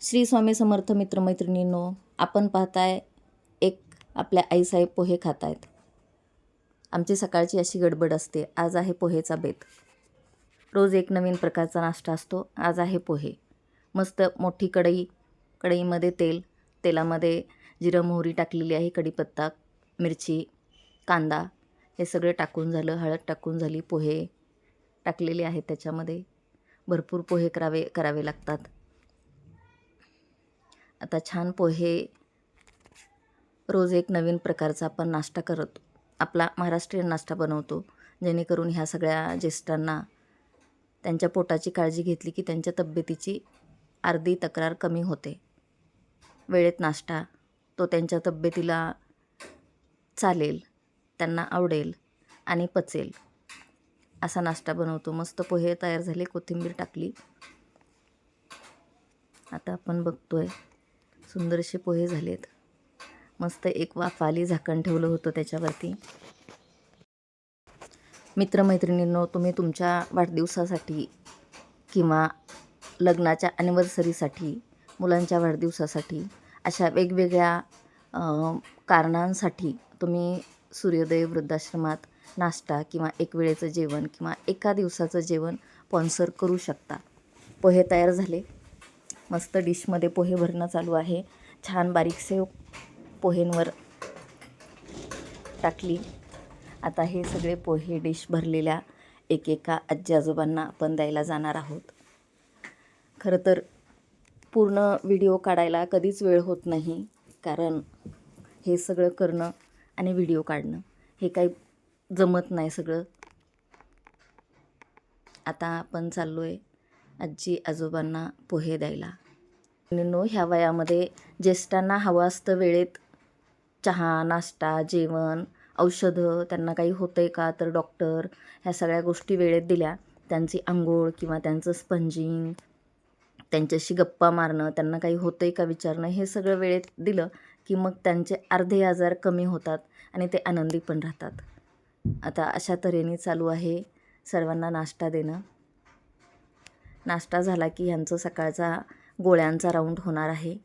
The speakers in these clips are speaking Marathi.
श्री स्वामी समर्थ मित्रमैत्रिणींनो, आपण पाहताय एक आपल्या आईसाहेब पोहे खात आहेत. आमची सकाळची अशी गडबड असते. आज आहे पोहेचा बेत. रोज एक नवीन प्रकारचा नाश्ता असतो. आज आहे पोहे. मस्त मोठी कढईमध्ये तेलामध्ये जिरं मोहरी टाकलेली आहे, कढीपत्ता, मिरची, कांदा हे सगळे टाकून झालं. हळद टाकून झाली. पोहे टाकलेले आहेत. त्याच्यामध्ये भरपूर पोहे करावे लागतात. आता छान पोहे, रोज एक नवीन प्रकारचा आपण नाश्ता करतो. आपला महाराष्ट्रीयन नाश्ता बनवतो, जेणेकरून ह्या सगळ्या ज्येष्ठांना त्यांच्या पोटाची काळजी घेतली की त्यांच्या तब्येतीची अर्धी तक्रार कमी होते. वेळेत नाश्ता तो त्यांच्या तब्येतीला चालेल, त्यांना आवडेल आणि पचेल असा नाश्ता बनवतो. मस्त पोहे तयार झाले. कोथिंबीर टाकली. आता आपण बघतोय सुंदरसे पोहे झालेत. मस्त एक वाफ आली. झाकण ठेवलं होतं त्याच्यावरती. मित्रमैत्रिणींनो, तुम्ही तुमच्या वाढदिवसासाठी किंवा लग्नाच्या ॲनिव्हर्सरीसाठी, मुलांच्या वाढदिवसासाठी अशा वेगवेगळ्या कारणांसाठी तुम्ही सूर्योदय वृद्धाश्रमात नाश्ता किंवा एक वेळेचं जेवण किंवा एका दिवसाचं जेवण स्पॉन्सर करू शकता. पोहे तयार झाले. मस्त डिशमध्ये पोहे भरणं चालू आहे. छान बारीकसे पोहेंवर टाकली. आता हे सगळे पोहे डिश भरलेल्या एकेका आजी आजोबांना आपण द्यायला जाणार आहोत. खरं तर पूर्ण व्हिडिओ काढायला कधीच वेळ होत नाही, कारण हे सगळं करणं आणि व्हिडिओ काढणं हे काही जमत नाही सगळं. आता आपण चाललो आहे आजी आजोबांना पोहे द्यायला. ह्या वयामध्ये ज्येष्ठांना हवं असतं वेळेत चहा, नाश्ता, जेवण, औषधं. त्यांना काही होतं आहे का तर डॉक्टर ह्या सगळ्या गोष्टी वेळेत दिल्या. त्यांची आंघोळ किंवा त्यांचं स्पंजिंग, त्यांच्याशी गप्पा मारणं, त्यांना काही होतं आहे का विचारणं, हे सगळं वेळेत दिलं की मग त्यांचे अर्धे आजार कमी होतात आणि ते आनंदी पण राहतात. आता अशा तऱ्हेने चालू आहे सर्वांना नाश्ता देणं. नाश्ता झाला की ह्यांचं सकाळचा गोळ्यांचा राऊंड होणार आहे.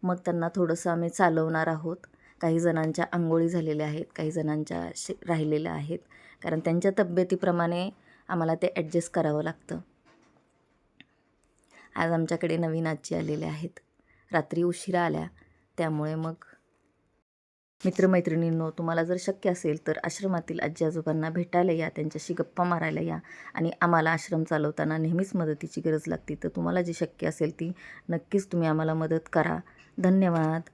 मग त्यांना थोडंसं आम्ही चालवणार आहोत. काही जणांच्या आंघोळी झालेल्या आहेत, काही जणांच्या राहिलेल्या आहेत, कारण त्यांच्या तब्येतीप्रमाणे आम्हाला ते ॲडजस्ट करावं लागतं. आज आमच्याकडे नवीन आजी आलेल्या आहेत. रात्री उशिरा आल्या, त्यामुळे मग मित्रमैत्रिणींनो, तुम्हाला जर शक्य असेल तर आश्रमातील आजी आजोबांना भेटायला या, त्यांच्याशी गप्पा मारायला या. आणि आम्हाला आश्रम चालवताना नेहमीच मदतीची गरज लागते, तर तुम्हाला जी शक्य असेल ती नक्कीच तुम्ही आम्हाला मदत करा. धन्यवाद.